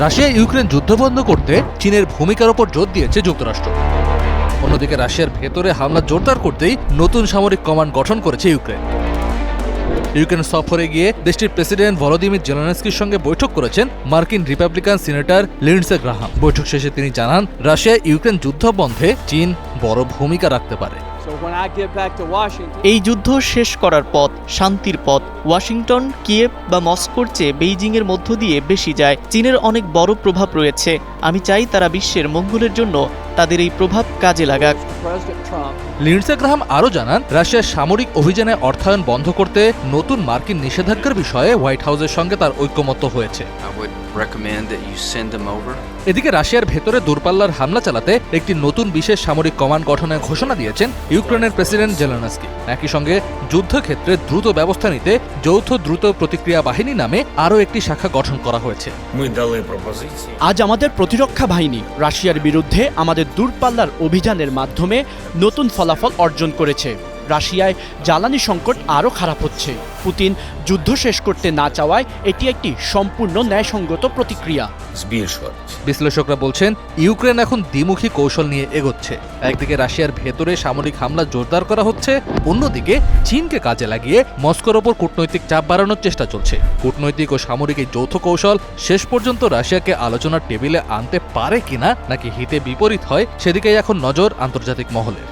Russia Ukraine যুদ্ধ বন্ধ করতে চীনের ভূমিকার উপর জোর দিয়েছে যুক্তরাষ্ট্র। অন্যদিকে রাশিয়ার ভেতরে হামলা জোরদার করতেই নতুন সামরিক কমান্ড গঠন করেছে ইউক্রেন। ইউক্রেন সফরে গিয়ে দেশটির প্রেসিডেন্ট ভলোদিমির জেলেনস্কির সঙ্গে বৈঠক করেছেন মার্কিন রিপাবলিকান সিনেটর লিন্ডসে গ্রাহাম। বৈঠক শেষে তিনি জানান, রাশিয়া ইউক্রেন যুদ্ধ বন্ধে চীন বড় ভূমিকা রাখতে পারে। এই যুদ্ধ শেষ করার পথ শান্তির পথ। ওয়াশিংটন, কিয়েভ বা মস্কোর চেয়ে বেইজিংয়ের মধ্য দিয়ে বেশি যায়। চীনের অনেক বড় প্রভাব রয়েছে। আমি চাই তারা বিশ্বের মঙ্গলের জন্য তাদের এই প্রভাব কাজে লাগাক। লিন্ডসে গ্রাহাম আরও জানান, রাশিয়ার সামরিক অভিযানে অর্থায়ন বন্ধ করতে নতুন মার্কিন নিষেধাজ্ঞার বিষয়ে হোয়াইট হাউসের সঙ্গে তার ঐকমত্য হয়েছে। এদিকে রাশিয়ার ভেতরে দূরপাল্লার হামলা চালাতে একটি নতুন বিশেষ সামরিক কমান্ড গঠনের ঘোষণা দিয়েছেন ইউক্রেনের প্রেসিডেন্ট জেলেনস্কি। একই সঙ্গে যুদ্ধক্ষেত্রে দ্রুত ব্যবস্থা নিতে যৌথ দ্রুত প্রতিক্রিয়া বাহিনী নামে আরও একটি শাখা গঠন করা হয়েছে। আজ আমাদের প্রতিরক্ষা বাহিনী রাশিয়ার বিরুদ্ধে আমাদের দূরপাল্লার অভিযানের মাধ্যমে নতুন ফলাফল অর্জন করেছে। রাশিয়ায় জ্বালানি সংকট আরও খারাপ হচ্ছে। পুতিন যুদ্ধ শেষ করতে না চাওয়ায় এটি একটি সম্পূর্ণ ন্যায়সঙ্গত প্রতিক্রিয়া। বিশ্লেষকরা বলছেন, ইউক্রেন এখন দ্বিমুখী কৌশল নিয়ে এগোচ্ছে। একদিকে রাশিয়ার ভেতরে সামরিক হামলা জোরদার করা হচ্ছে, অন্যদিকে চীনকে কাজে লাগিয়ে মস্কোর ওপর কূটনৈতিক চাপ বাড়ানোর চেষ্টা চলছে। কূটনৈতিক ও সামরিক এই যৌথ কৌশল শেষ পর্যন্ত রাশিয়াকে আলোচনার টেবিলে আনতে পারে কিনা, নাকি হিতে বিপরীত হয়, সেদিকেই এখন নজর আন্তর্জাতিক মহলের।